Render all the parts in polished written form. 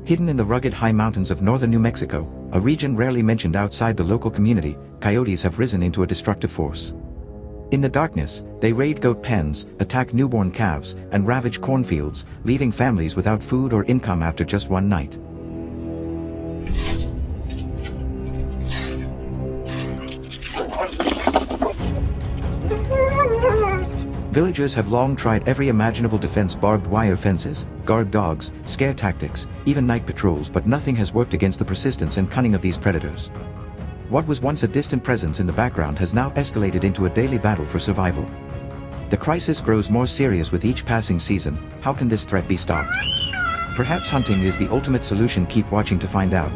Hidden in the rugged high mountains of northern New Mexico, a region rarely mentioned outside the local community, coyotes have risen into a destructive force. In the darkness, they raid goat pens, attack newborn calves, and ravage cornfields, leaving families without food or income after just one night. Villagers have long tried every imaginable defense: barbed wire fences, guard dogs, scare tactics, even night patrols, but nothing has worked against the persistence and cunning of these predators. What was once a distant presence in the background has now escalated into a daily battle for survival. The crisis grows more serious with each passing season. How can this threat be stopped? Perhaps hunting is the ultimate solution. Keep watching to find out.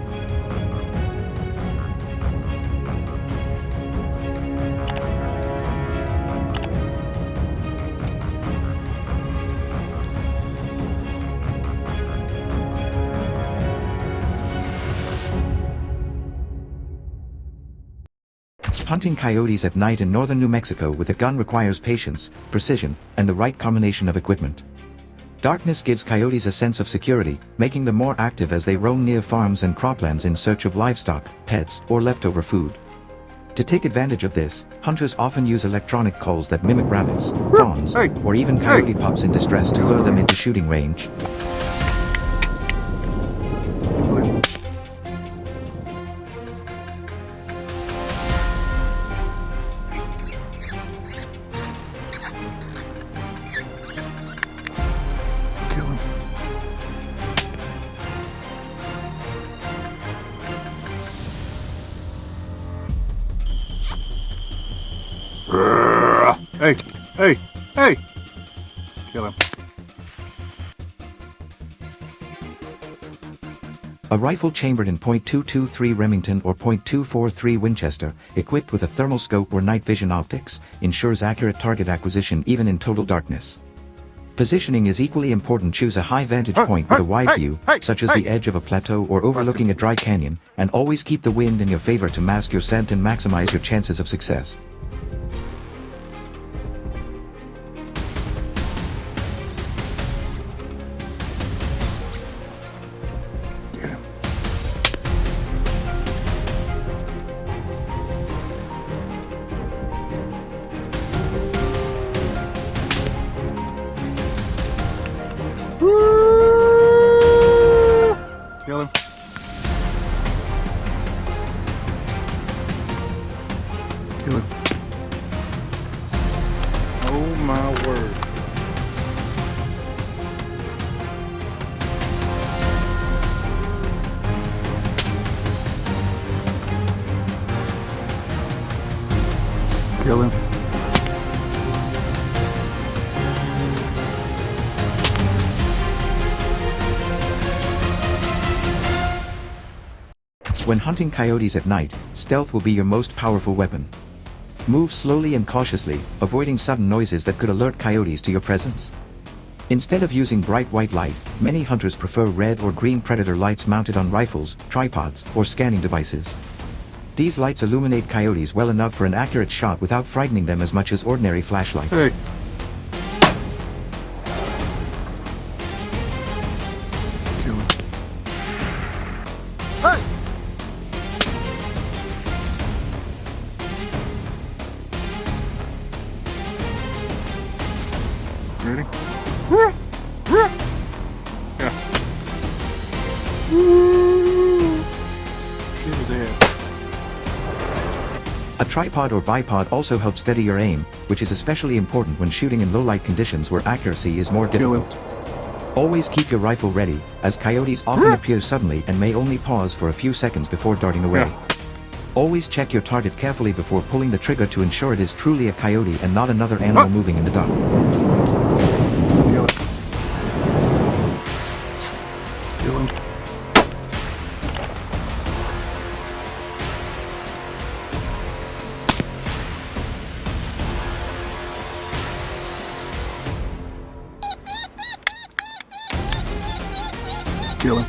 Hunting coyotes at night in northern New Mexico with a gun requires patience, precision, and the right combination of equipment. Darkness gives coyotes a sense of security, making them more active as they roam near farms and croplands in search of livestock, pets, or leftover food. To take advantage of this, hunters often use electronic calls that mimic rabbits, fawns, or even coyote pups in distress to lure them into shooting range. Hey! Kill him. A rifle chambered in .223 Remington or .243 Winchester, equipped with a thermal scope or night vision optics, ensures accurate target acquisition even in total darkness. Positioning is equally important. Choose a high vantage point with a wide view, such as the edge of a plateau or overlooking a dry canyon, and always keep the wind in your favor to mask your scent and maximize your chances of success. Kill him. Kill him. Oh my word. Kill him. When hunting coyotes at night, stealth will be your most powerful weapon. Move slowly and cautiously, avoiding sudden noises that could alert coyotes to your presence. Instead of using bright white light, many hunters prefer red or green predator lights mounted on rifles, tripods, or scanning devices. These lights illuminate coyotes well enough for an accurate shot without frightening them as much as ordinary flashlights. Hey. Kill him. Hey! Ready? Yeah. Get his ass. A tripod or bipod also helps steady your aim, which is especially important when shooting in low-light conditions where accuracy is more difficult. Always keep your rifle ready, as coyotes often appear suddenly and may only pause for a few seconds before darting away. Yeah. Always check your target carefully before pulling the trigger to ensure it is truly a coyote and not another animal moving in the dark. Kill him. Kill him. Kill him.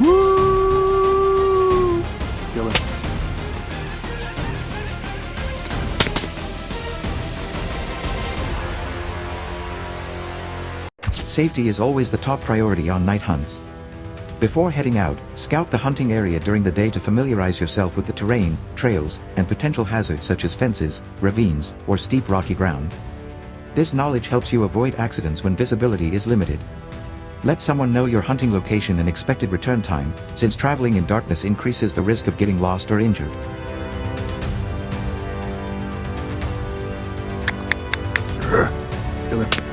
Woo! Kill him. Safety is always the top priority on night hunts. Before heading out, scout the hunting area during the day to familiarize yourself with the terrain, trails, and potential hazards such as fences, ravines, or steep rocky ground. This knowledge helps you avoid accidents when visibility is limited. Let someone know your hunting location and expected return time, since traveling in darkness increases the risk of getting lost or injured. Kill him.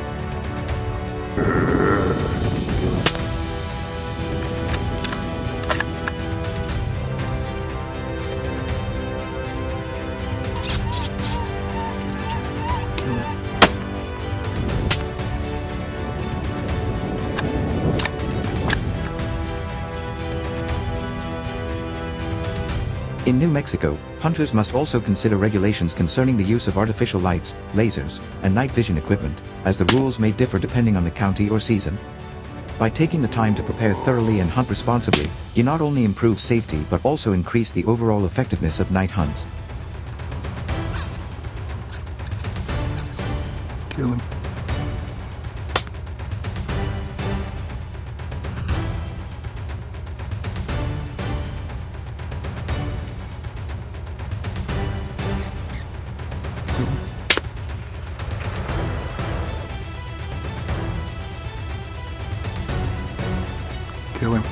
In New Mexico, hunters must also consider regulations concerning the use of artificial lights, lasers, and night vision equipment, as the rules may differ depending on the county or season. By taking the time to prepare thoroughly and hunt responsibly, you not only improve safety but also increase the overall effectiveness of night hunts. Kill him. Kill him.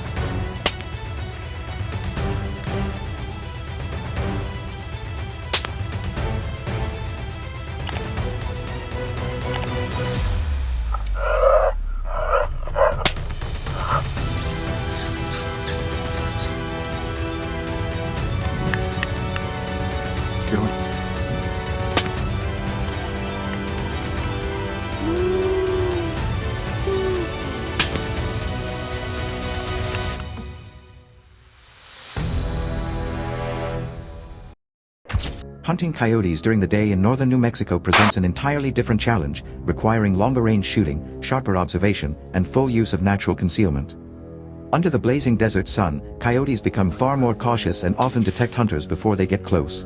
Kill him. Hunting coyotes during the day in northern New Mexico presents an entirely different challenge, requiring longer-range shooting, sharper observation, and full use of natural concealment. Under the blazing desert sun, coyotes become far more cautious and often detect hunters before they get close.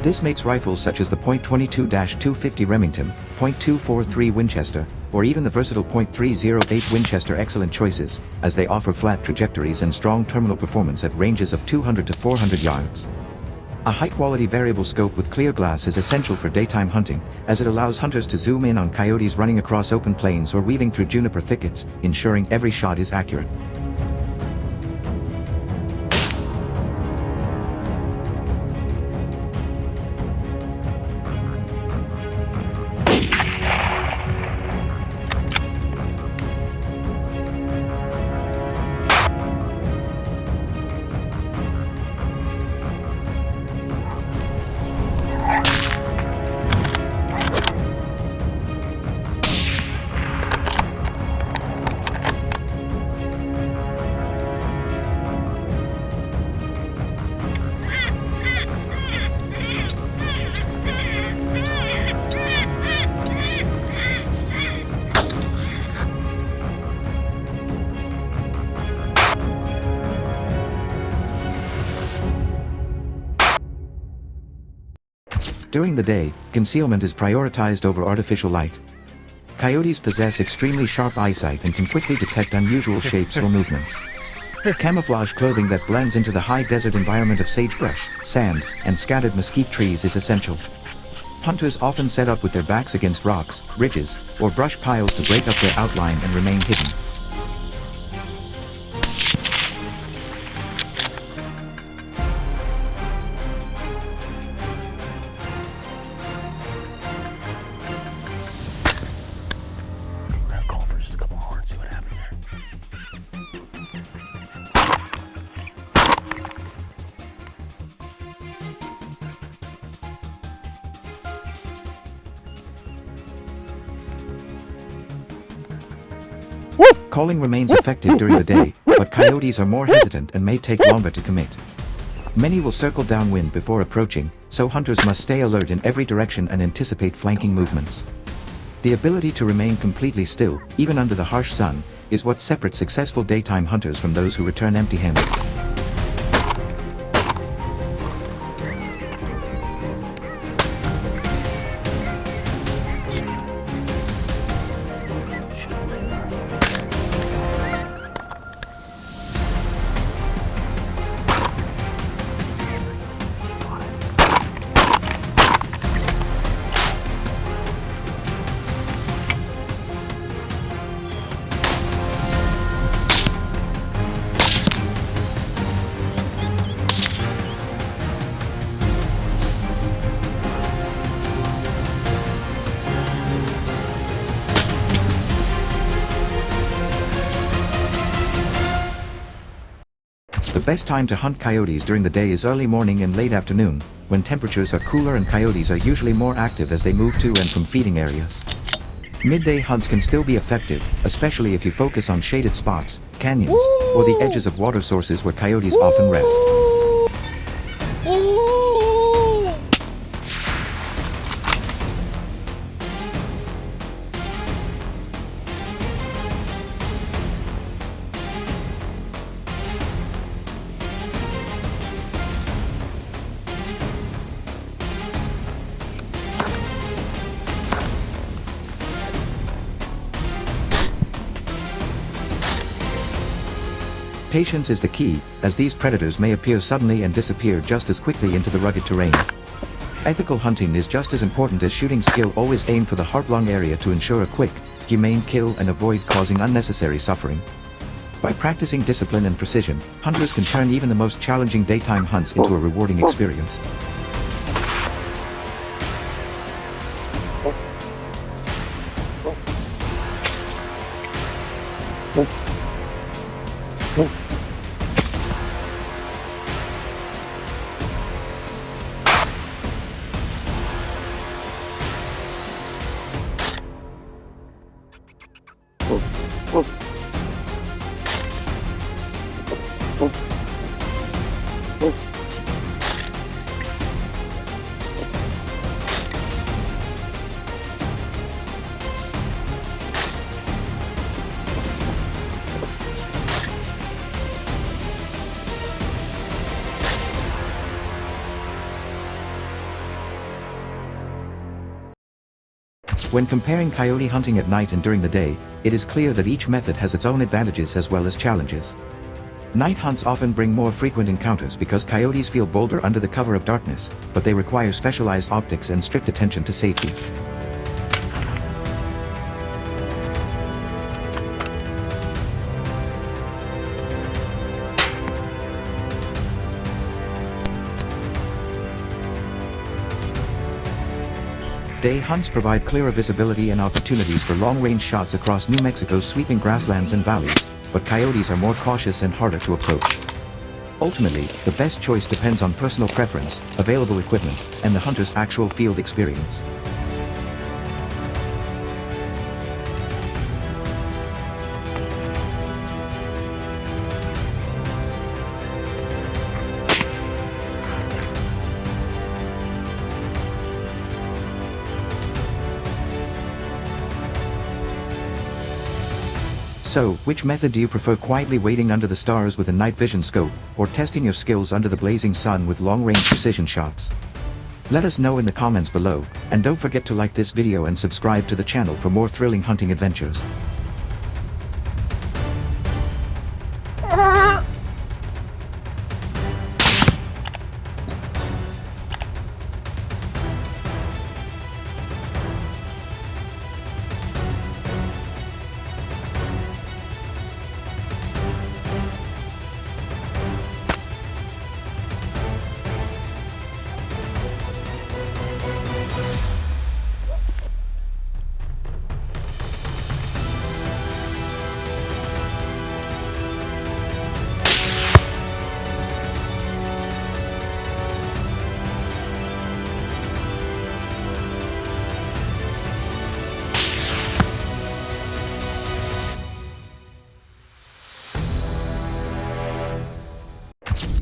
This makes rifles such as the .22-250 Remington, .243 Winchester, or even the versatile .308 Winchester excellent choices, as they offer flat trajectories and strong terminal performance at ranges of 200 to 400 yards. A high-quality variable scope with clear glass is essential for daytime hunting, as it allows hunters to zoom in on coyotes running across open plains or weaving through juniper thickets, ensuring every shot is accurate. During the day, concealment is prioritized over artificial light. Coyotes possess extremely sharp eyesight and can quickly detect unusual shapes or movements. Camouflage clothing that blends into the high desert environment of sagebrush, sand, and scattered mesquite trees is essential. Hunters often set up with their backs against rocks, ridges, or brush piles to break up their outline and remain hidden. Calling remains effective during the day, but coyotes are more hesitant and may take longer to commit. Many will circle downwind before approaching, so hunters must stay alert in every direction and anticipate flanking movements. The ability to remain completely still, even under the harsh sun, is what separates successful daytime hunters from those who return empty-handed. The best time to hunt coyotes during the day is early morning and late afternoon, when temperatures are cooler and coyotes are usually more active as they move to and from feeding areas. Midday hunts can still be effective, especially if you focus on shaded spots, canyons, or the edges of water sources where coyotes often rest. Patience is the key, as these predators may appear suddenly and disappear just as quickly into the rugged terrain. Ethical hunting is just as important as shooting skill. Always aim for the heart-lung area to ensure a quick, humane kill and avoid causing unnecessary suffering. By practicing discipline and precision, hunters can turn even the most challenging daytime hunts into a rewarding experience. When comparing coyote hunting at night and during the day, it is clear that each method has its own advantages as well as challenges. Night hunts often bring more frequent encounters because coyotes feel bolder under the cover of darkness, but they require specialized optics and strict attention to safety. Day hunts provide clearer visibility and opportunities for long-range shots across New Mexico's sweeping grasslands and valleys, but coyotes are more cautious and harder to approach. Ultimately, the best choice depends on personal preference, available equipment, and the hunter's actual field experience. So, which method do you prefer? Quietly waiting under the stars with a night vision scope, or testing your skills under the blazing sun with long-range precision shots? Let us know in the comments below, and don't forget to like this video and subscribe to the channel for more thrilling hunting adventures.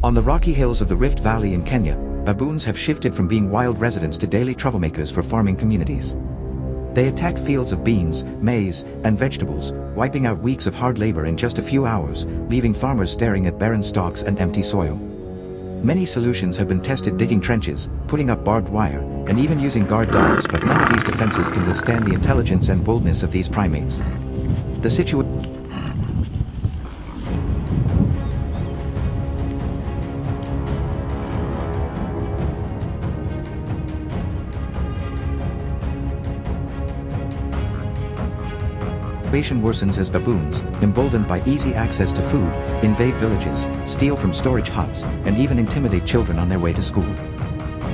On the rocky hills of the Rift Valley in Kenya, baboons have shifted from being wild residents to daily troublemakers for farming communities. They attack fields of beans, maize, and vegetables, wiping out weeks of hard labor in just a few hours, leaving farmers staring at barren stalks and empty soil. Many solutions have been tested: digging trenches, putting up barbed wire, and even using guard dogs, but none of these defenses can withstand the intelligence and boldness of these primates. The situation worsens as baboons, emboldened by easy access to food, invade villages, steal from storage huts, and even intimidate children on their way to school.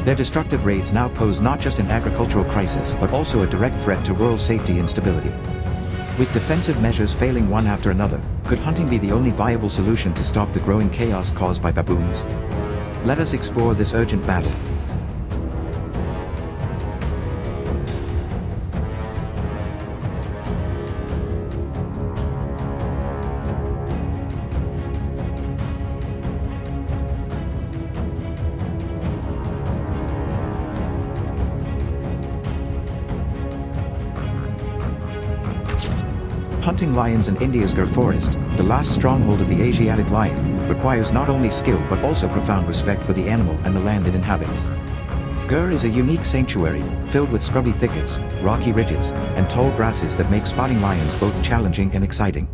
Their destructive raids now pose not just an agricultural crisis but also a direct threat to rural safety and stability. With defensive measures failing one after another, could hunting be the only viable solution to stop the growing chaos caused by baboons? Let us explore this urgent battle. Hunting lions in India's Gir forest, the last stronghold of the Asiatic lion, requires not only skill but also profound respect for the animal and the land it inhabits. Gir is a unique sanctuary, filled with scrubby thickets, rocky ridges, and tall grasses that make spotting lions both challenging and exciting.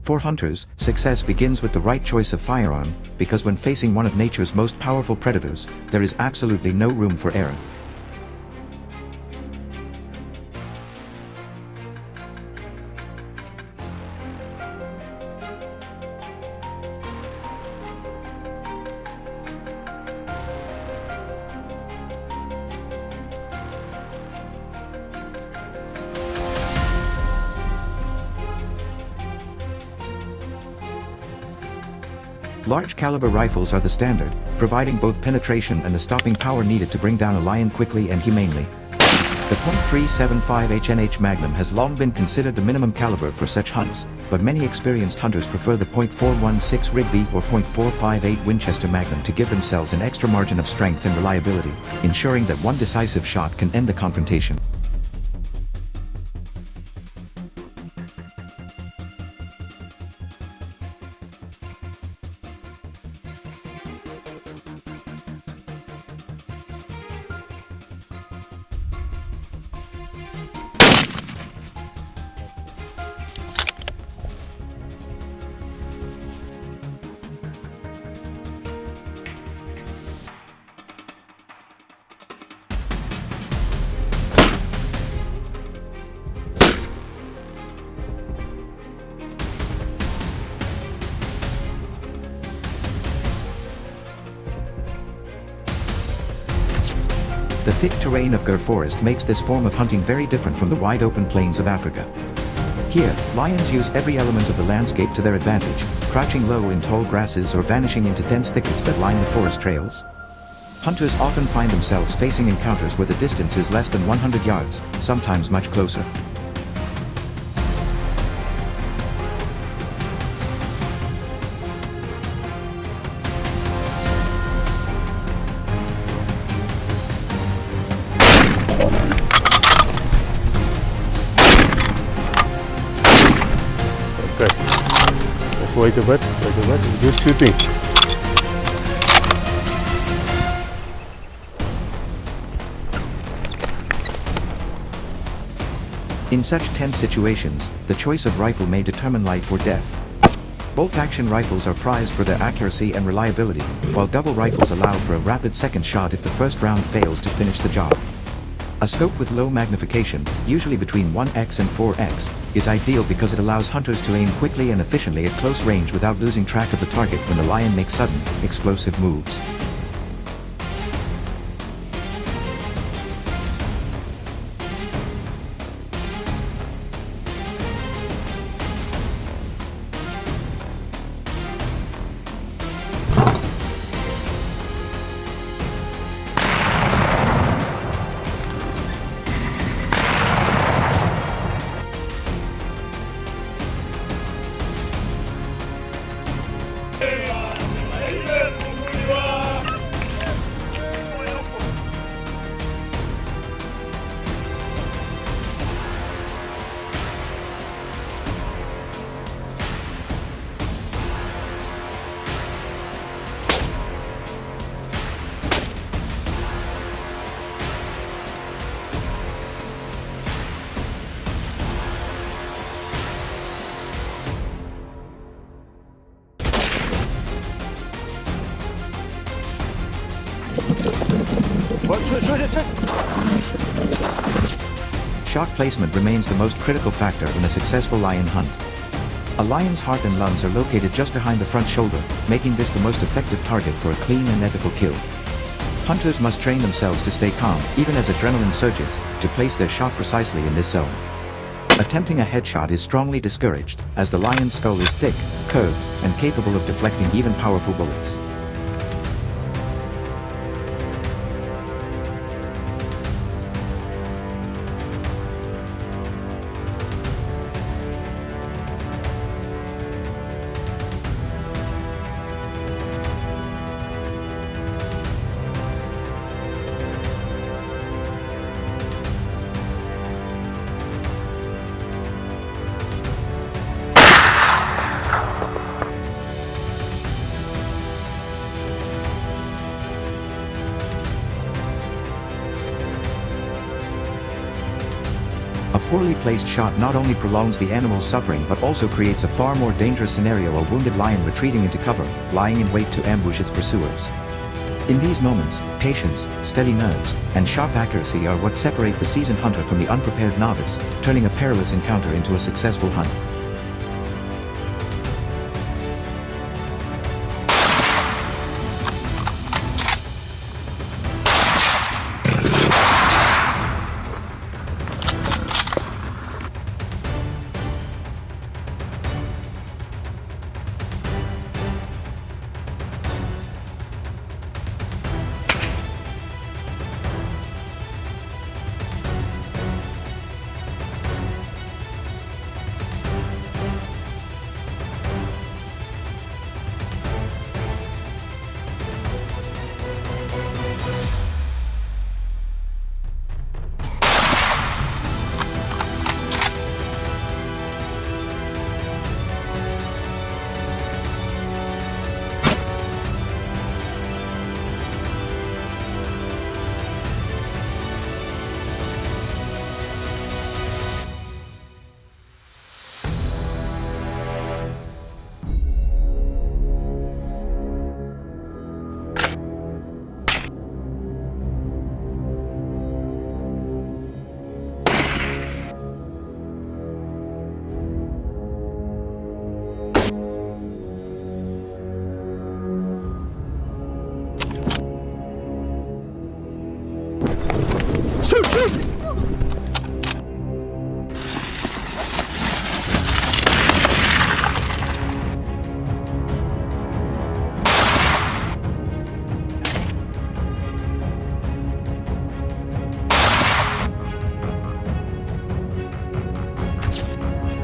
For hunters, success begins with the right choice of firearm, because when facing one of nature's most powerful predators, there is absolutely no room for error. Large caliber rifles are the standard, providing both penetration and the stopping power needed to bring down a lion quickly and humanely. The .375 HNH Magnum has long been considered the minimum caliber for such hunts, but many experienced hunters prefer the .416 Rigby or .458 Winchester Magnum to give themselves an extra margin of strength and reliability, ensuring that one decisive shot can end the confrontation. The thick terrain of Gir forest makes this form of hunting very different from the wide open plains of Africa. Here, lions use every element of the landscape to their advantage, crouching low in tall grasses or vanishing into dense thickets that line the forest trails. Hunters often find themselves facing encounters where the distance is less than 100 yards, sometimes much closer. Okay, let's wait a bit, it's good shooting. In such tense situations, the choice of rifle may determine life or death. Bolt-action rifles are prized for their accuracy and reliability, while double rifles allow for a rapid second shot if the first round fails to finish the job. A scope with low magnification, usually between 1x and 4x, is ideal because it allows hunters to aim quickly and efficiently at close range without losing track of the target when the lion makes sudden, explosive moves. Shot placement remains the most critical factor in a successful lion hunt. A lion's heart and lungs are located just behind the front shoulder, making this the most effective target for a clean and ethical kill. Hunters must train themselves to stay calm, even as adrenaline surges, to place their shot precisely in this zone. Attempting a headshot is strongly discouraged, as the lion's skull is thick, curved, and capable of deflecting even powerful bullets. A poorly placed shot not only prolongs the animal's suffering but also creates a far more dangerous scenario: a wounded lion retreating into cover, lying in wait to ambush its pursuers. In these moments, patience, steady nerves, and sharp accuracy are what separate the seasoned hunter from the unprepared novice, turning a perilous encounter into a successful hunt.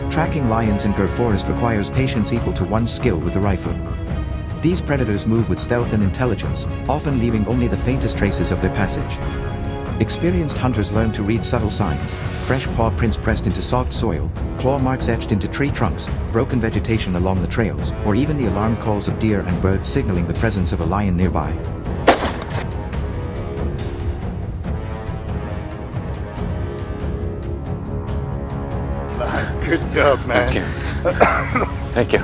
Tracking lions in Gur Forest requires patience equal to one's skill with a rifle. These predators move with stealth and intelligence, often leaving only the faintest traces of their passage. Experienced hunters learn to read subtle signs: fresh paw prints pressed into soft soil, claw marks etched into tree trunks, broken vegetation along the trails, or even the alarm calls of deer and birds signaling the presence of a lion nearby. Good job, man. Thank you. Thank you.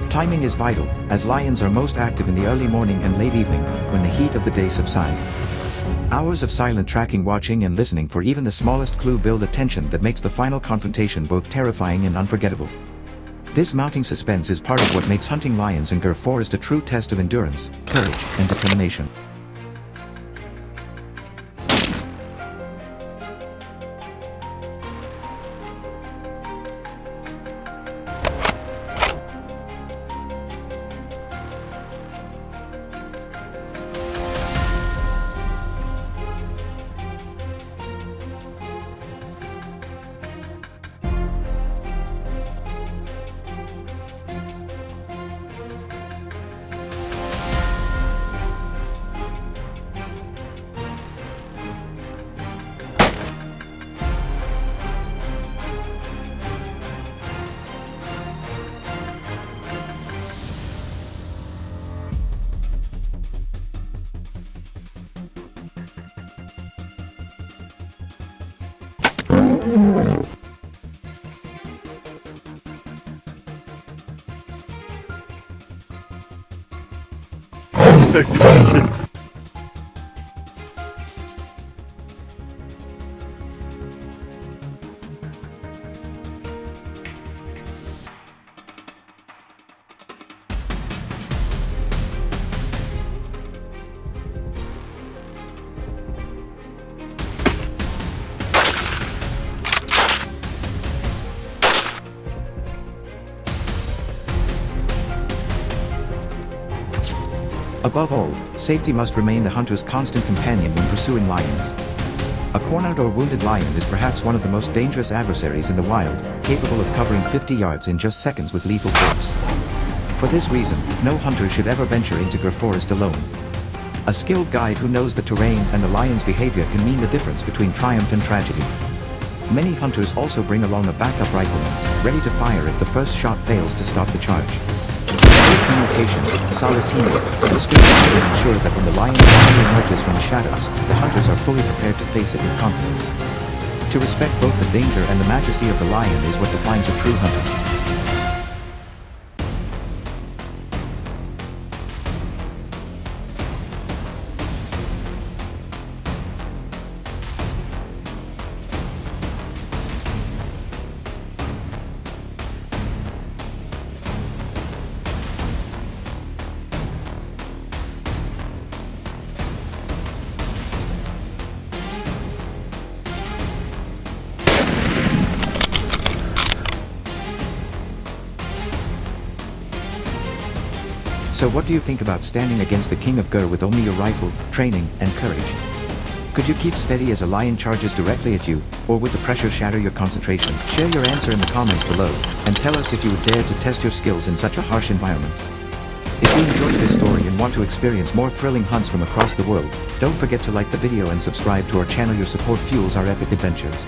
Timing is vital, as lions are most active in the early morning and late evening, when the heat of the day subsides. Hours of silent tracking, watching and listening for even the smallest clue build a tension that makes the final confrontation both terrifying and unforgettable. This mounting suspense is part of what makes hunting lions in Gur Forest a true test of endurance, courage, and determination. Shit. Above all, safety must remain the hunter's constant companion when pursuing lions. A cornered or wounded lion is perhaps one of the most dangerous adversaries in the wild, capable of covering 50 yards in just seconds with lethal force. For this reason, no hunter should ever venture into Gur forest alone. A skilled guide who knows the terrain and the lion's behavior can mean the difference between triumph and tragedy. Many hunters also bring along a backup rifleman, ready to fire if the first shot fails to stop the charge. Good communication, solid teamwork, and a strict will ensure that when the lion finally emerges from the shadows, the hunters are fully prepared to face it with confidence. To respect both the danger and the majesty of the lion is what defines a true hunter. So what do you think about standing against the king of Gur with only your rifle, training, and courage? Could you keep steady as a lion charges directly at you, or would the pressure shatter your concentration? Share your answer in the comments below, and tell us if you would dare to test your skills in such a harsh environment. If you enjoyed this story and want to experience more thrilling hunts from across the world, don't forget to like the video and subscribe to our channel. Your support fuels our epic adventures.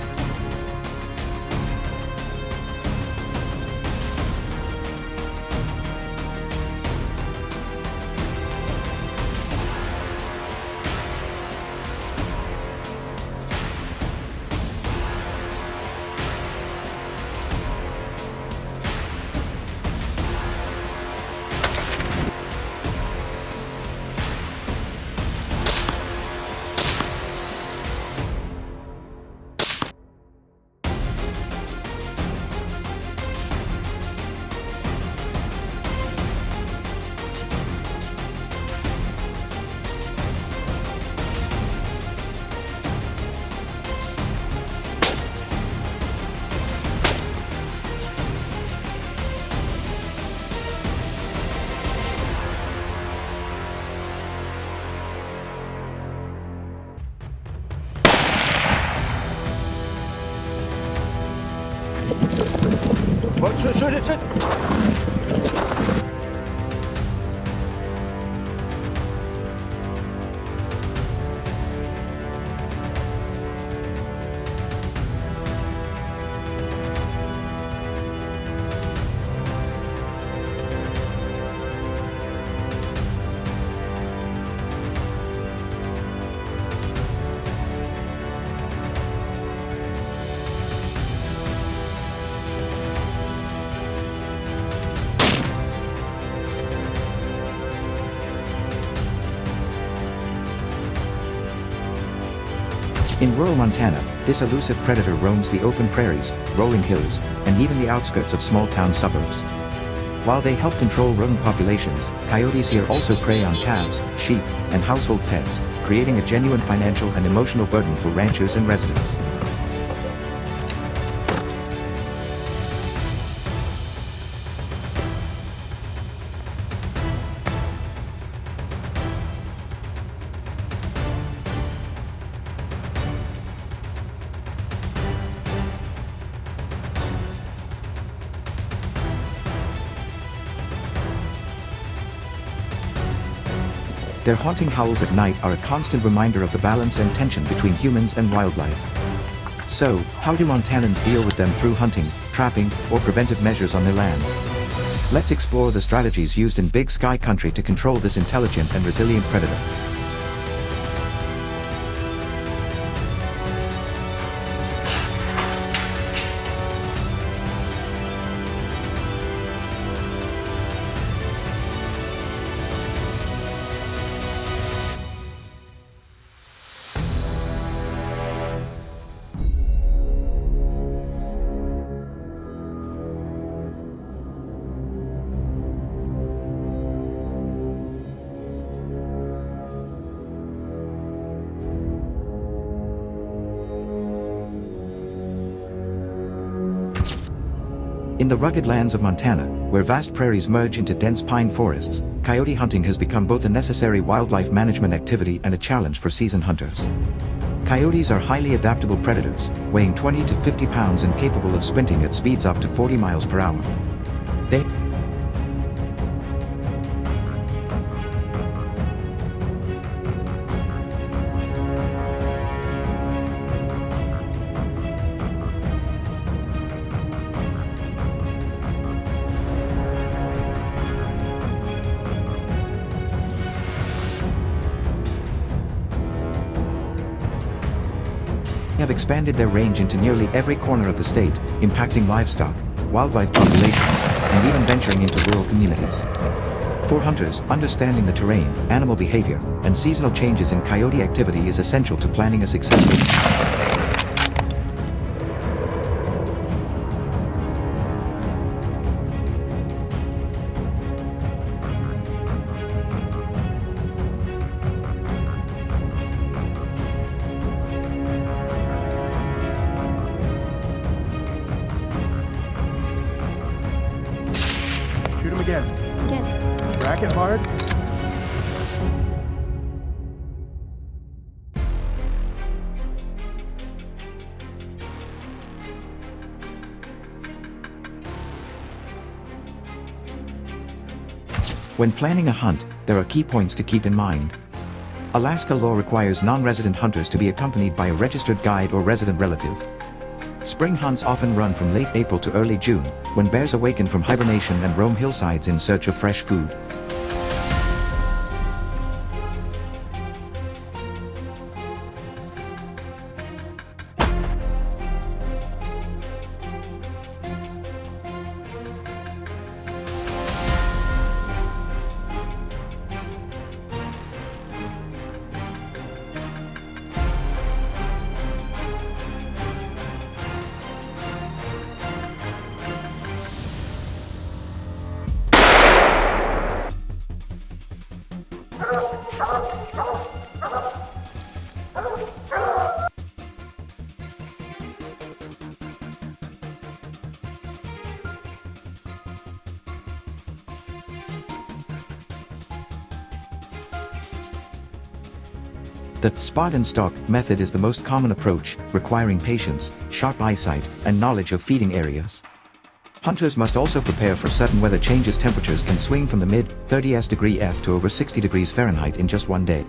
Shoot. In rural Montana, this elusive predator roams the open prairies, rolling hills, and even the outskirts of small-town suburbs. While they help control rodent populations, coyotes here also prey on calves, sheep, and household pets, creating a genuine financial and emotional burden for ranchers and residents. Their haunting howls at night are a constant reminder of the balance and tension between humans and wildlife. So, how do Montanans deal with them through hunting, trapping, or preventive measures on their land? Let's explore the strategies used in Big Sky country to control this intelligent and resilient predator. In the rugged lands of Montana, where vast prairies merge into dense pine forests, coyote hunting has become both a necessary wildlife management activity and a challenge for seasoned hunters. Coyotes are highly adaptable predators, weighing 20 to 50 pounds and capable of sprinting at speeds up to 40 miles per hour. They have expanded their range into nearly every corner of the state, impacting livestock, wildlife populations, and even venturing into rural communities. For hunters, understanding the terrain, animal behavior, and seasonal changes in coyote activity is essential to planning a successful Shoot him again. Again. Rack it hard. When planning a hunt, there are key points to keep in mind. Alaska law requires non-resident hunters to be accompanied by a registered guide or resident relative. Spring hunts often run from late April to early June, when bears awaken from hibernation and roam hillsides in search of fresh food. The spot and stalk method is the most common approach, requiring patience, sharp eyesight, and knowledge of feeding areas. Hunters must also prepare for sudden weather changes. Temperatures can swing from the mid-30s degree F to over 60 degrees Fahrenheit in just one day.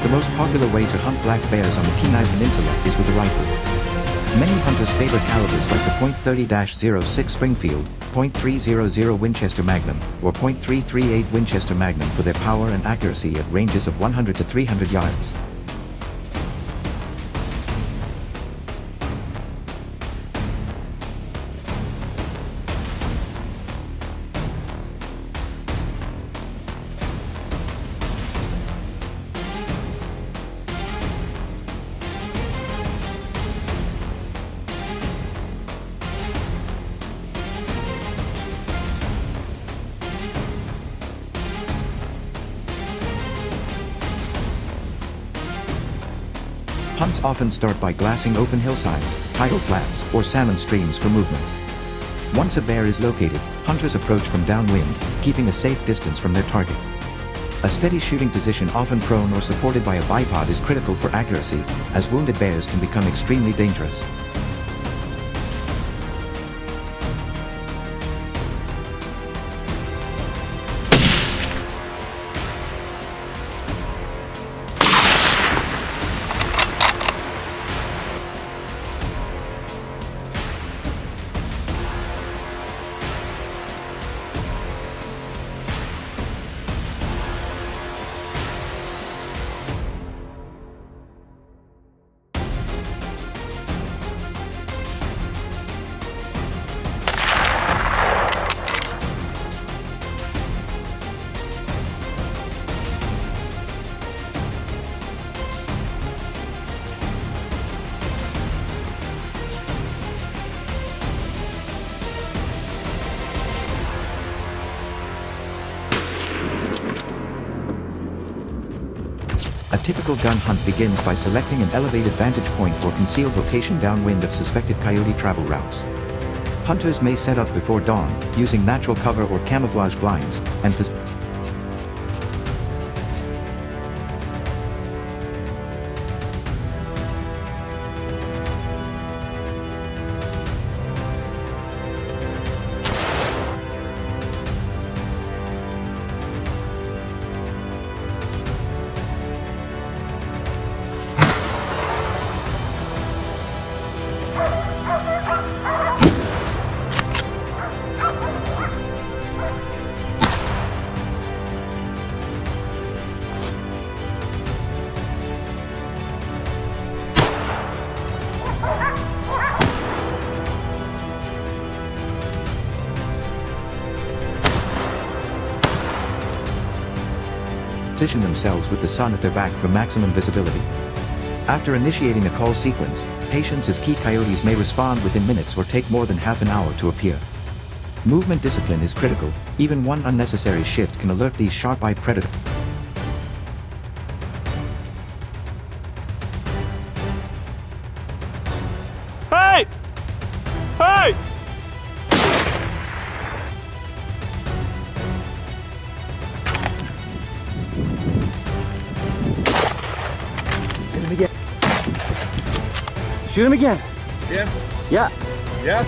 The most popular way to hunt black bears on the Kenai Peninsula is with a rifle. Many hunters favor calibers like the .30-06 Springfield, .300 Winchester Magnum, or .338 Winchester Magnum for their power and accuracy at ranges of 100 to 300 yards. Hunts often start by glassing open hillsides, tidal flats, or salmon streams for movement. Once a bear is located, hunters approach from downwind, keeping a safe distance from their target. A steady shooting position, often prone or supported by a bipod, is critical for accuracy, as wounded bears can become extremely dangerous. A typical gun hunt begins by selecting an elevated vantage point or concealed location downwind of suspected coyote travel routes. Hunters may set up before dawn, using natural cover or camouflage blinds, and position themselves with the sun at their back for maximum visibility. After initiating a call sequence, patience is key. Coyotes may respond within minutes or take more than half an hour to appear. Movement discipline is critical. Even one unnecessary shift can alert these sharp-eyed predators. Hey! Hey! Hit him again. Shoot him again. Yeah. Yeah. Yes.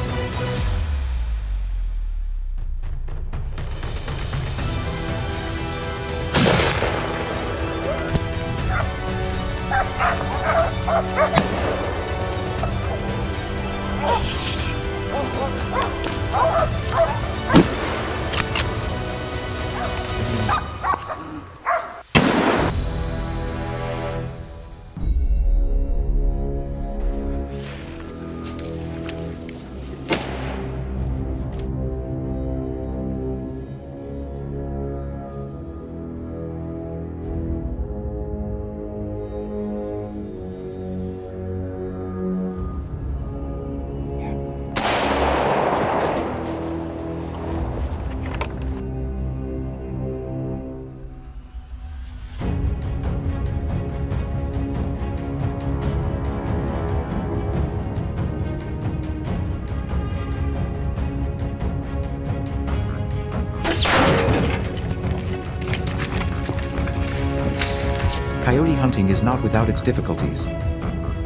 Coyote hunting is not without its difficulties.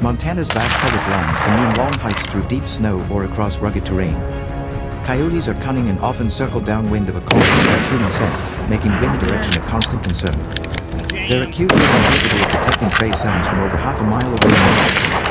Montana's vast public lands can mean long hikes through deep snow or across rugged terrain. Coyotes are cunning and often circle downwind of a cold and shooting scent, making wind direction a constant concern. They're acute and capable of detecting prey sounds from over half a mile away.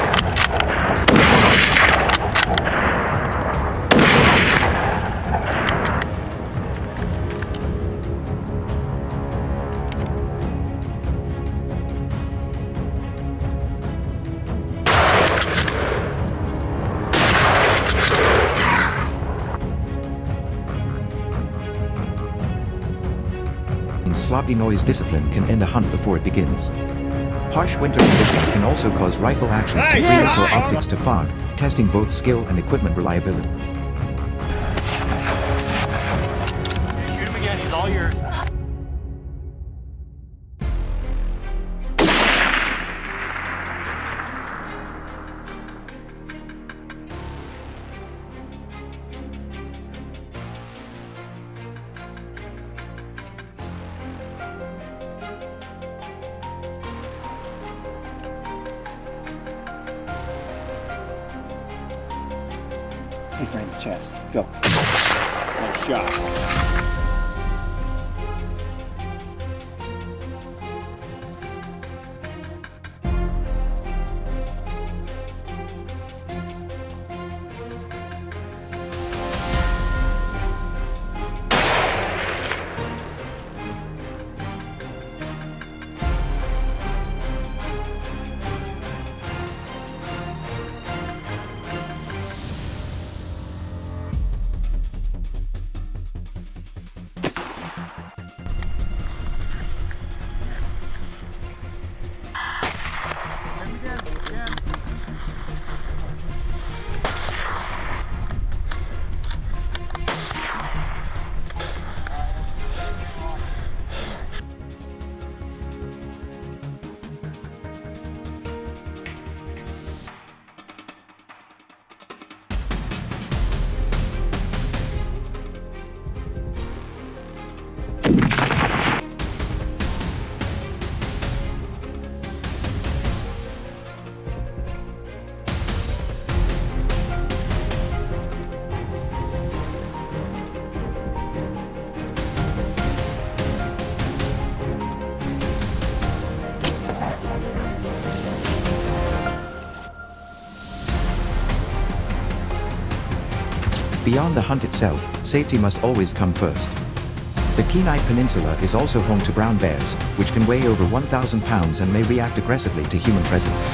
Sloppy noise discipline can end a hunt before it begins. Harsh winter conditions can also cause rifle actions to freeze or optics to fog, testing both skill and equipment reliability. Shoot him again, he's all yours. He's right in the chest. Go. Nice shot. Beyond the hunt itself, safety must always come first. The Kenai Peninsula is also home to brown bears, which can weigh over 1,000 pounds and may react aggressively to human presence.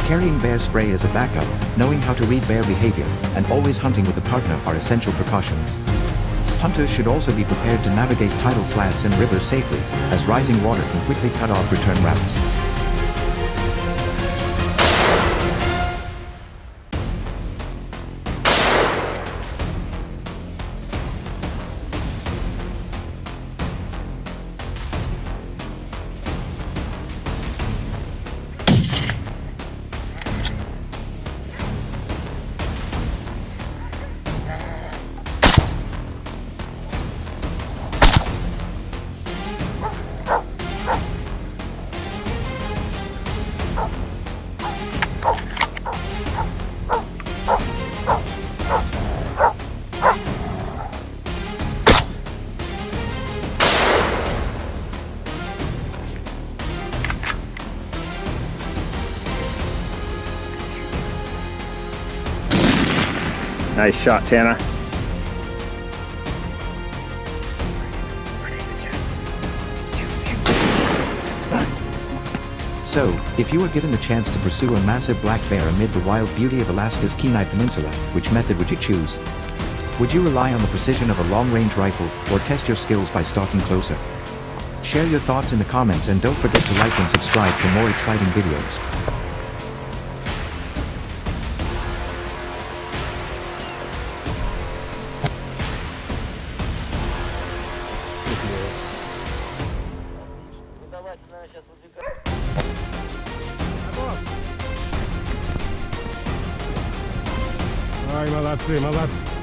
Carrying bear spray as a backup, knowing how to read bear behavior, and always hunting with a partner are essential precautions. Hunters should also be prepared to navigate tidal flats and rivers safely, as rising water can quickly cut off return routes. Nice shot, Tana. So, if you were given the chance to pursue a massive black bear amid the wild beauty of Alaska's Kenai Peninsula, which method would you choose? Would you rely on the precision of a long-range rifle, or test your skills by stalking closer? Share your thoughts in the comments and don't forget to like and subscribe for more exciting videos. Ай, молодцы, молодцы.